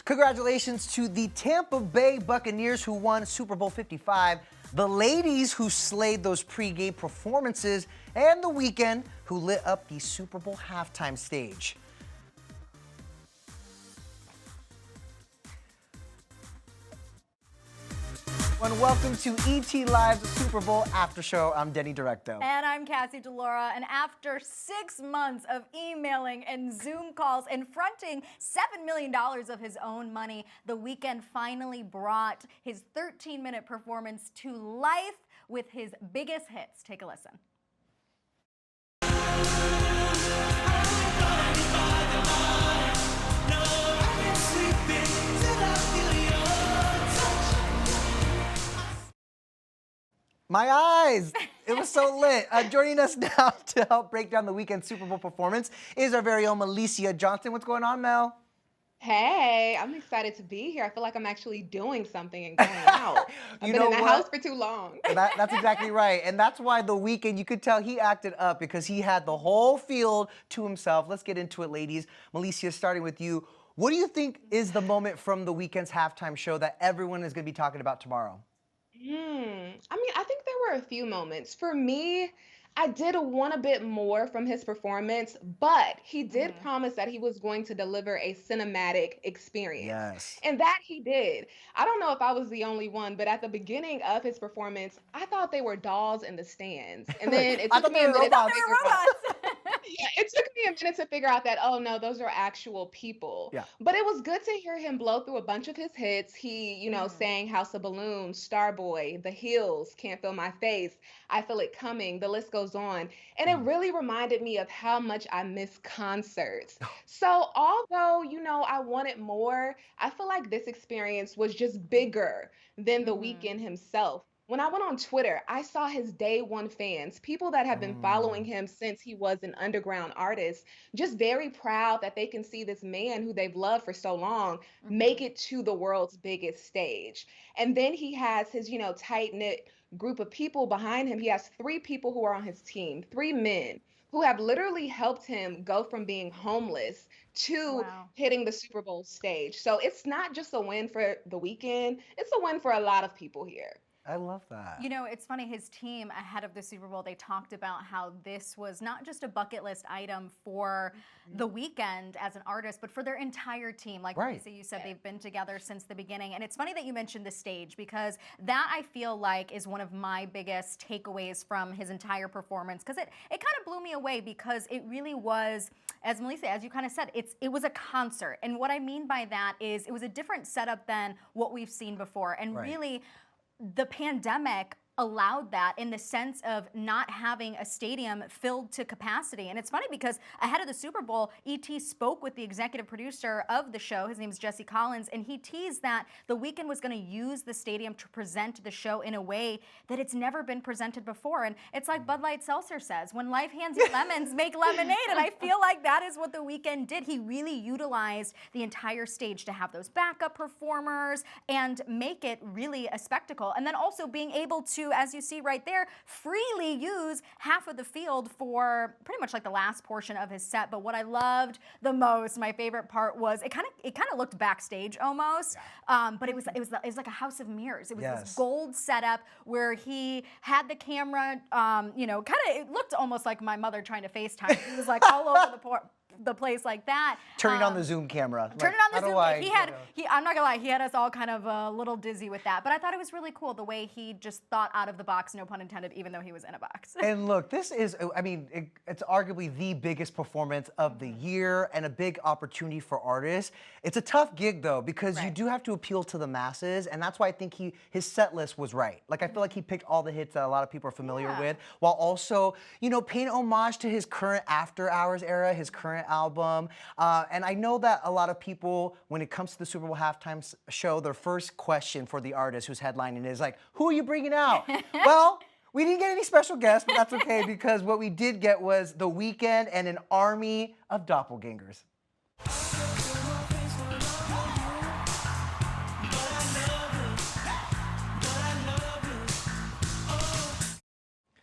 Congratulations to the Tampa Bay Buccaneers who won Super Bowl 55, the ladies who slayed those pregame performances, and the Weeknd who lit up the Super Bowl halftime stage. And welcome to ETonline's Super Bowl After Show. I'm Denny Directo. And I'm Cassie DeLaura. And after 6 months of emailing and Zoom calls and fronting $7 million of his own money, the Weeknd finally brought his 13-minute performance to life with his biggest hits. Take a listen. My eyes! It was so lit. Joining us now to help break down the Weeknd Super Bowl performance is our very own Miley Johnson. What's going on, Mel? Hey, I'm excited to be here. I feel like I'm actually doing something and going out. I've been in the house for too long. That's exactly right. And that's why the Weeknd, you could tell he acted up because he had the whole field to himself. Let's get into it, ladies. Milicia, starting with you. What do you think is the moment from the Weeknd's halftime show that everyone is going to be talking about tomorrow? I mean, I think there were a few moments. For me, I did want a bit more from his performance, but he did promise that he was going to deliver a cinematic experience. Yes. And that he did. I don't know if I was the only one, but at the beginning of his performance, I thought they were dolls in the stands. And then it took me a minute to figure out. Yeah, it took me a minute to figure out that, oh no, those are actual people. Yeah. But it was good to hear him blow through a bunch of his hits. He, sang House of Balloons, Starboy, The Hills, Can't Feel My Face, I Feel It Coming, the list goes on. And it really reminded me of how much I miss concerts. So although, I wanted more, I feel like this experience was just bigger than the Weeknd himself. When I went on Twitter, I saw his day one fans, people that have been following him since he was an underground artist, just very proud that they can see this man who they've loved for so long make it to the world's biggest stage. And then he has his, tight-knit group of people behind him. He has 3 people who are on his team, 3 men who have literally helped him go from being homeless to hitting the Super Bowl stage. So it's not just a win for the Weeknd, it's a win for a lot of people here. I love that. It's funny, his team ahead of the Super Bowl, they talked about how this was not just a bucket list item for the Weeknd as an artist, but for their entire team. Like Lisa, you said, they've been together since the beginning. And it's funny that you mentioned the stage, because that I feel like is one of my biggest takeaways from his entire performance, because it kind of blew me away, because it really was, as Melissa, as you kind of said, it was a concert. And what I mean by that is it was a different setup than what we've seen before. And really, the pandemic allowed that in the sense of not having a stadium filled to capacity. And it's funny because ahead of the Super Bowl, E.T. spoke with the executive producer of the show. His name is Jesse Collins, and he teased that the Weeknd was going to use the stadium to present the show in a way that it's never been presented before. And it's like Bud Light Seltzer says, when life hands you lemons, make lemonade. And I feel like that is what the Weeknd did. He really utilized the entire stage to have those backup performers and make it really a spectacle. And then also being able to, as you see right there, freely use half of the field for pretty much like the last portion of his set. But what I loved the most, my favorite part, was it kind of looked backstage almost, but it was like a house of mirrors. It was this gold setup where he had the camera, it looked almost like my mother trying to FaceTime. He was like all over the place like that. Turning on the Zoom camera. Turning on the Zoom camera. I'm not gonna lie, he had us all kind of a little dizzy with that. But I thought it was really cool the way he just thought out of the box, no pun intended, even though he was in a box. And look, this is, it's arguably the biggest performance of the year and a big opportunity for artists. It's a tough gig though, because you do have to appeal to the masses, and that's why I think his set list was right. Like, I feel like he picked all the hits that a lot of people are familiar with, while also, paying homage to his current After Hours era, his current album. And I know that a lot of people, when it comes to the Super Bowl halftime show, their first question for the artist who's headlining is like, who are you bringing out? Well, we didn't get any special guests, but that's okay, because what we did get was the Weeknd and an army of doppelgangers.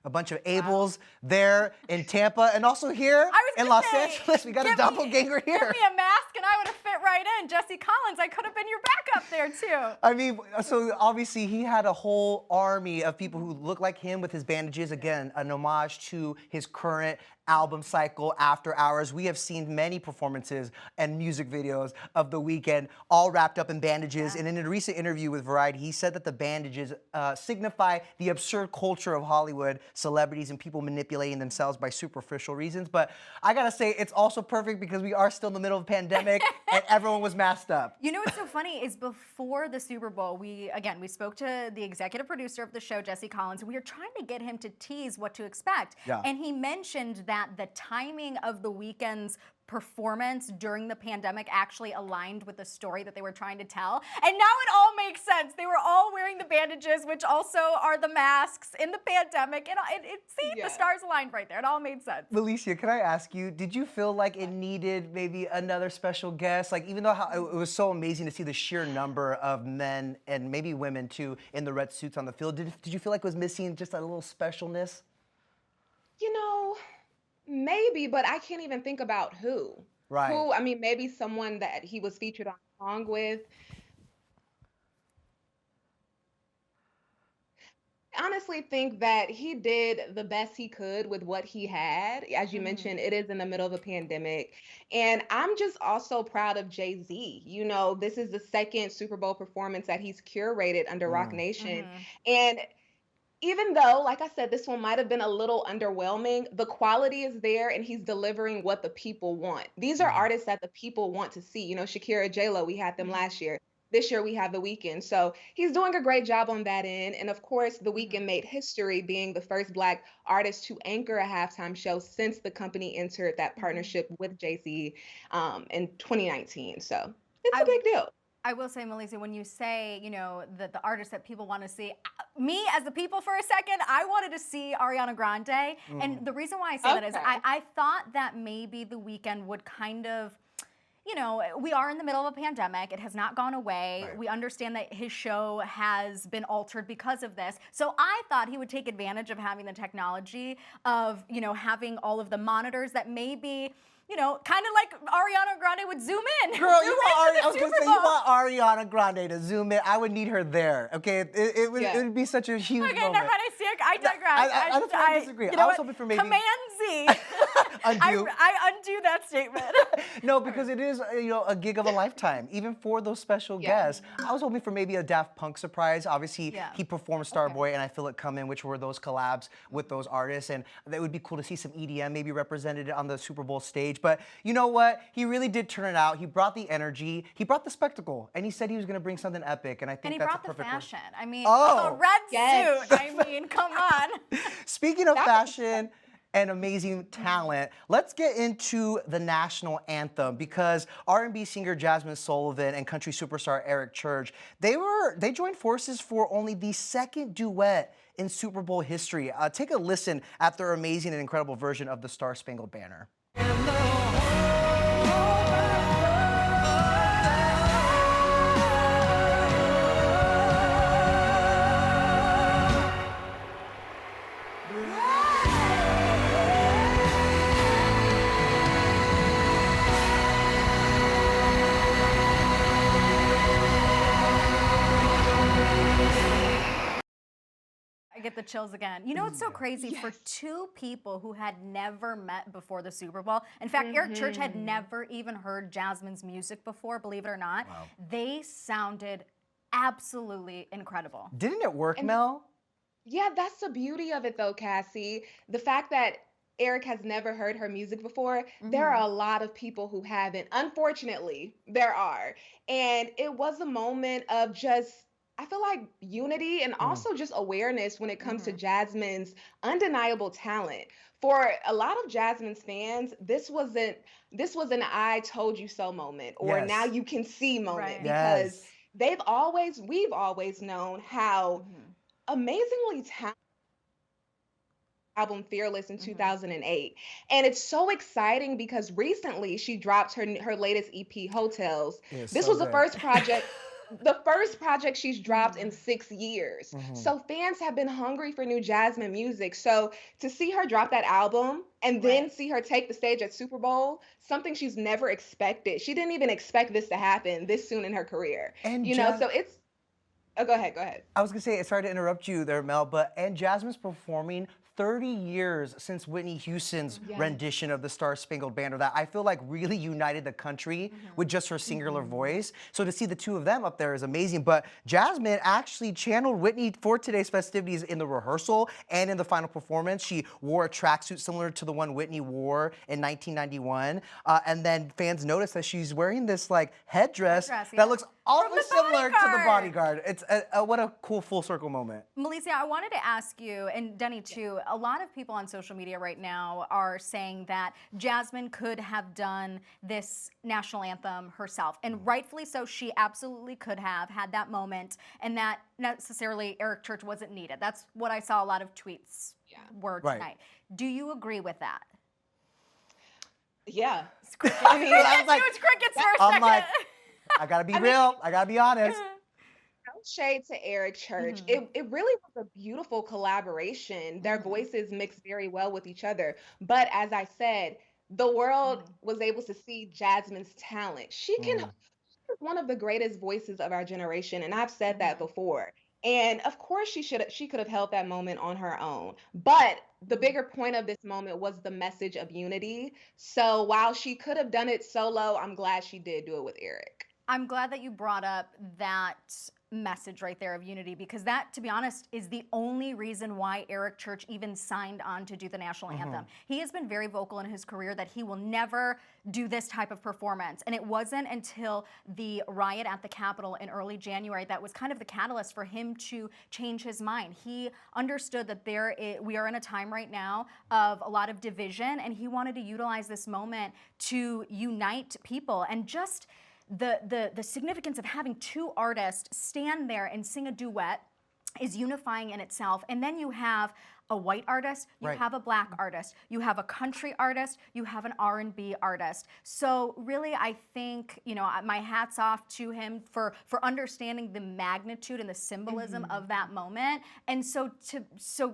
A bunch of Abels there in Tampa, and also here in Los Angeles, we got a doppelganger here. Give me a mask and I would have fit right in. and Jesse Collins. I could have been your backup there too. I mean, so obviously he had a whole army of people who look like him with his bandages. Again, an homage to his current album cycle, After Hours. We have seen many performances and music videos of The Weeknd all wrapped up in bandages. And in a recent interview with Variety, he said that the bandages signify the absurd culture of Hollywood, celebrities and people manipulating themselves by superficial reasons. But I gotta say, it's also perfect because we are still in the middle of a pandemic and everyone was masked up. You know what's so funny is before the Super Bowl, we spoke to the executive producer of the show, Jesse Collins, and we were trying to get him to tease what to expect. Yeah. And he mentioned that the timing of The Weeknd's performance during the pandemic actually aligned with the story that they were trying to tell. And now it all makes sense. They were all wearing the bandages, which also are the masks in the pandemic. And the stars aligned right there. It all made sense. Alicia, can I ask you, did you feel like it needed maybe another special guest? Like, even though it was so amazing to see the sheer number of men and maybe women too in the red suits on the field, did you feel like it was missing just a little specialness? You know, maybe, but I can't even think about who. Right. Who, I mean, maybe someone that he was featured on a song with. I honestly think that he did the best he could with what he had. As you mentioned, it is in the middle of a pandemic. And I'm just also proud of Jay-Z. You know, this is the second Super Bowl performance that he's curated under Roc Nation. And even though, like I said, this one might have been a little underwhelming, the quality is there and he's delivering what the people want. These are artists that the people want to see. You know, Shakira, J-Lo, we had them last year. This year we have The Weeknd. So he's doing a great job on that end. And of course, The Weeknd made history being the first Black artist to anchor a halftime show since the company entered that partnership with Jay-Z in 2019. So it's a big deal. I will say, Melissa, when you say, you know, the artists that people want to see, me as the people for a second, I wanted to see Ariana Grande. And the reason why I say that is I thought that maybe The Weeknd would kind of, you know, we are in the middle of a pandemic. It has not gone away. Right. We understand that his show has been altered because of this. So I thought he would take advantage of having the technology of, you know, having all of the monitors that maybe, you know, kind of like Ariana Grande would zoom in. Girl, you want Ariana Grande to zoom in. I would need her there, okay? It would be such a huge moment. Okay, never mind, I digress. I disagree. I was hoping for maybe... Command Z. Undo. I undo that statement. No, because it is, you know, a gig of a lifetime, even for those special guests. I was hoping for maybe a Daft Punk surprise. Obviously, he performed Starboy and I Feel It Coming, which were those collabs with those artists. And it would be cool to see some EDM maybe represented on the Super Bowl stage. But you know what? He really did turn it out. He brought the energy. He brought the spectacle. And he said he was going to bring something epic. And I think that's a perfect brought the fashion. I mean, a red suit. I mean, come on. Speaking of fashion and amazing talent, let's get into the national anthem because R&B singer Jazmine Sullivan and country superstar Eric Church, they joined forces for only the second duet in Super Bowl history. Take a listen at their amazing and incredible version of the Star Spangled Banner. I get the chills again. You know what's so crazy? For two people who had never met before the Super Bowl, in fact, Eric Church had never even heard Jazmine's music before, believe it or not. Wow. They sounded absolutely incredible. Didn't it work, Mel? Yeah, that's the beauty of it though, Cassie. The fact that Eric has never heard her music before, there are a lot of people who haven't. Unfortunately, there are. And it was a moment of just, I feel like unity and also just awareness when it comes to Jazmine's undeniable talent. For a lot of Jazmine's fans, this was an I told you so moment or now you can see moment because we've always known how amazingly talented album Fearless in 2008. And it's so exciting because recently she dropped her latest EP, Hotels. This was the first project the first project she's dropped in 6 years. So fans have been hungry for new Jazmine music. So to see her drop that album and then see her take the stage at Super Bowl, something she's never expected. She didn't even expect this to happen this soon in her career. And So it's oh, go ahead, go ahead. I was gonna say, sorry to interrupt you there, Mel, but Jazmine's performing 30 years since Whitney Houston's rendition of the Star Spangled Banner that I feel like really united the country with just her singular voice. So to see the two of them up there is amazing. But Jazmine actually channeled Whitney for today's festivities in the rehearsal and in the final performance. She wore a tracksuit similar to the one Whitney wore in 1991. And then fans noticed that she's wearing this like headdress that looks awfully similar to the Bodyguard. It's what a cool full circle moment. Melissa, I wanted to ask you, and Denny too, a lot of people on social media right now are saying that Jazmine could have done this national anthem herself. And rightfully so, she absolutely could have had that moment, and that necessarily Eric Church wasn't needed. That's what I saw a lot of tweets were tonight. Do you agree with that? Yeah. I mean, crickets for a second. Like, I gotta be real. I gotta be honest. No shade to Eric Church. It really was a beautiful collaboration. Their voices mixed very well with each other. But as I said, the world was able to see Jazmine's talent. She's one of the greatest voices of our generation, and I've said that before. And of course, she could have held that moment on her own. But the bigger point of this moment was the message of unity. So while she could have done it solo, I'm glad she did do it with Eric. I'm glad that you brought up that message right there of unity, because that, to be honest, is the only reason why Eric Church even signed on to do the national anthem. He has been very vocal in his career that he will never do this type of performance. And it wasn't until the riot at the Capitol in early January that was kind of the catalyst for him to change his mind. He understood that we are in a time right now of a lot of division, and he wanted to utilize this moment to unite people. And just the significance of having two artists stand there and sing a duet is unifying in itself. And then you have a white artist, you have a black artist, you have a country artist, you have an R&B artist. So really, I think, my hat's off to him for understanding the magnitude and the symbolism of that moment. And so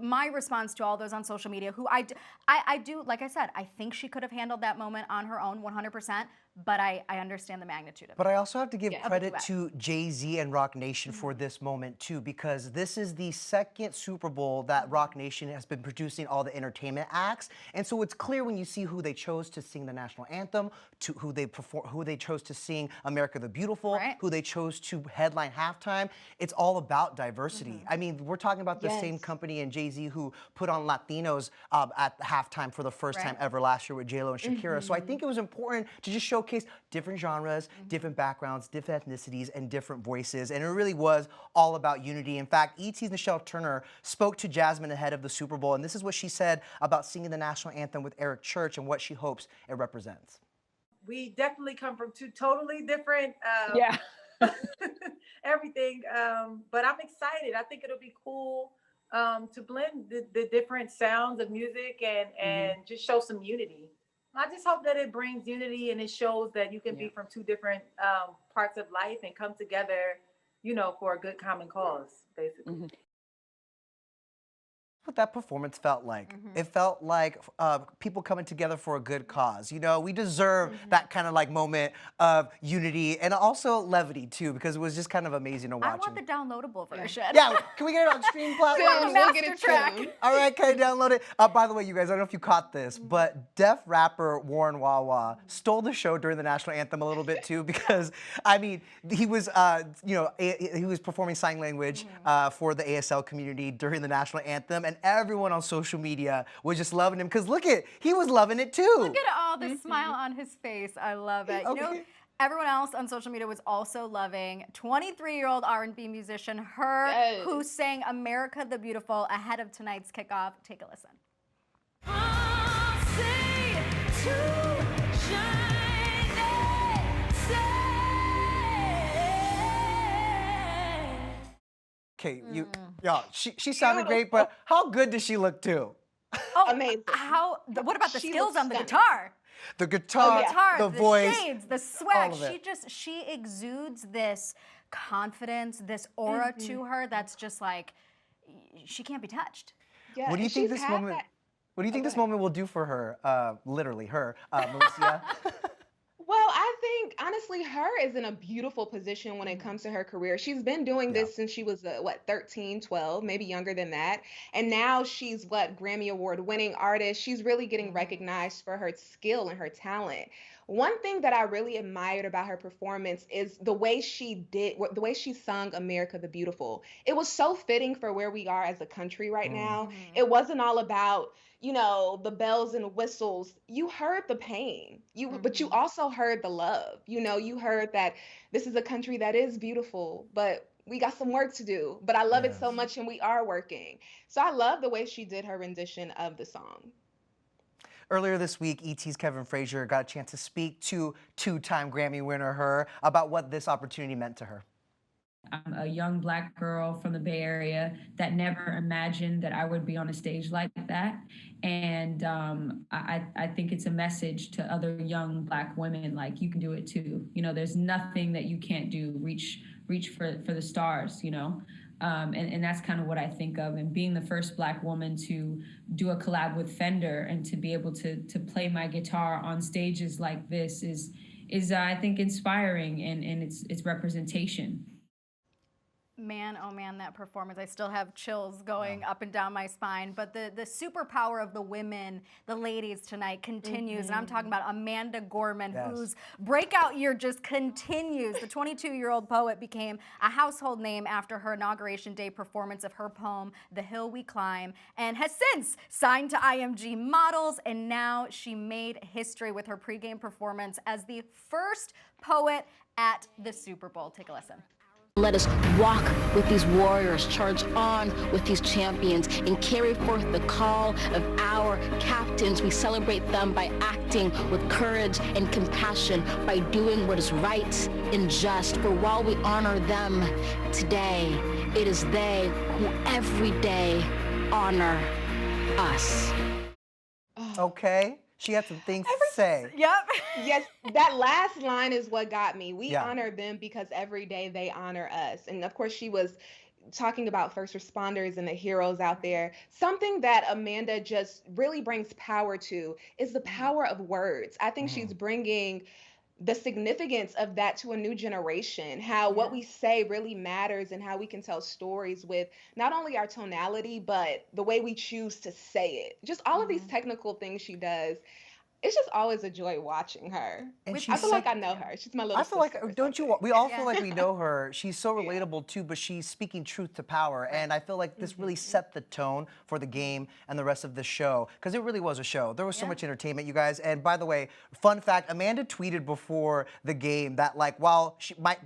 my response to all those on social media who I do, like I said, I think she could have handled that moment on her own 100%. But I understand the magnitude of it. But I also have to give credit to Jay-Z and Rock Nation for this moment too, because this is the second Super Bowl that Rock Nation has been producing all the entertainment acts. And so it's clear when you see who they chose to sing the national anthem, to who they chose to sing America the Beautiful, who they chose to headline halftime. It's all about diversity. I mean, we're talking about the same company and Jay-Z who put on Latinos at halftime for the first time ever last year with J-Lo and Shakira. So I think it was important to just showcase different genres, different backgrounds, different ethnicities, and different voices. And it really was all about unity. In fact, ET's Nichelle Turner spoke to Jazmine ahead of the Super Bowl, and this is what she said about singing the national anthem with Eric Church and what she hopes it represents. We definitely come from two totally different everything, but I'm excited. I think it'll be cool to blend the different sounds of music and just show some unity. I just hope that it brings unity and it shows that you can be from two different parts of life and come together, for a good common cause, basically. What that performance felt like. It felt like people coming together for a good cause. We deserve that kind of like moment of unity and also levity too, because it was just kind of amazing to watch. I want the downloadable version. Yeah, can we get it on stream platforms? We'll get it track. All right, can I download it? By the way, you guys, I don't know if you caught this, but deaf rapper Warren Wawa stole the show during the national anthem a little bit too, because I mean, he was, he was performing sign language for the ASL community during the national anthem, and everyone on social media was just loving him because he was loving it too. Look at all the smile on his face. I love it. Everyone else on social media was also loving 23-year-old R&B musician Her, who sang America the Beautiful ahead of tonight's kickoff. Take a listen. Okay, she sounded great, but how good does she look too? Oh, amazing. What about the skills on the guitar? The guitar, the voice, shades, the swag. She exudes this confidence, this aura to her that's just like, she can't be touched. Yeah, what do you think this moment? What do you think this moment will do for her? Literally, her, Milicia? Well, I think honestly, her is in a beautiful position when it comes to her career. She's been doing this since she was, 13, 12, maybe younger than that. And now she's Grammy Award winning artist. She's really getting recognized for her skill and her talent. One thing that I really admired about her performance is the way the way she sung America the Beautiful. It was so fitting for where we are as a country right now. It wasn't all about, the bells and whistles. You heard the pain. But you also heard the love. You heard that this is a country that is beautiful, but we got some work to do. But I love it so much and we are working. So I love the way she did her rendition of the song. Earlier this week, ET's Kevin Frazier got a chance to speak to two-time Grammy winner her about what this opportunity meant to her. I'm a young Black girl from the Bay Area that never imagined that I would be on a stage like that. And I think it's a message to other young Black women, like, you can do it too. There's nothing that you can't do. Reach for the stars, and that's kind of what I think of. And being the first Black woman to do a collab with Fender and to be able to play my guitar on stages like this is I think, inspiring, and it's representation. Man, oh man, that performance. I still have chills going up and down my spine. But the superpower of the women, the ladies tonight continues. And I'm talking about Amanda Gorman, whose breakout year just continues. The 22-year-old poet became a household name after her Inauguration Day performance of her poem, The Hill We Climb, and has since signed to IMG Models. And now she made history with her pregame performance as the first poet at the Super Bowl. Take a listen. Let us walk with these warriors, charge on with these champions, and carry forth the call of our captains. We celebrate them by acting with courage and compassion, by doing what is right and just. For while we honor them today, it is they who every day honor us. Okay. She had some things to say. Yep. Yes, that last line is what got me. We honor them because every day they honor us. And of course, she was talking about first responders and the heroes out there. Something that Amanda just really brings power to is the power of words. I think she's bringing the significance of that to a new generation, how what we say really matters and how we can tell stories with not only our tonality, but the way we choose to say it. Just all of these technical things she does. It's just always a joy watching her. And I feel like I know her. She's my little sister. I feel like, don't you? We all feel like we know her. She's so relatable too, but she's speaking truth to power. And I feel like this really set the tone for the game and the rest of the show, because it really was a show. There was so much entertainment, you guys. And by the way, fun fact: Amanda tweeted before the game that, like, while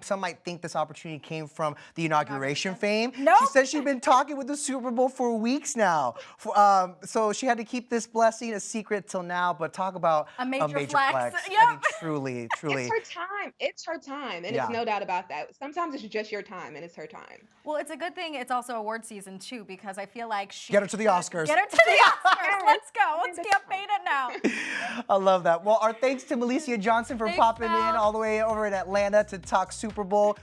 some might think this opportunity came from the inauguration fame, she said she'd been talking with the Super Bowl for weeks now. So she had to keep this blessing a secret till now. But talk about a major flex. I mean, truly. It's her time. It's her time. And it's no doubt about that. Sometimes it's just your time and it's her time. Well, it's a good thing it's also award season too, because I feel like she... Get her to the Oscars. Get her to the Oscars. Let's go. Let's campaign it now. I love that. Well, our thanks to Milicia Johnson for popping in all the way over in Atlanta to talk Super Bowl.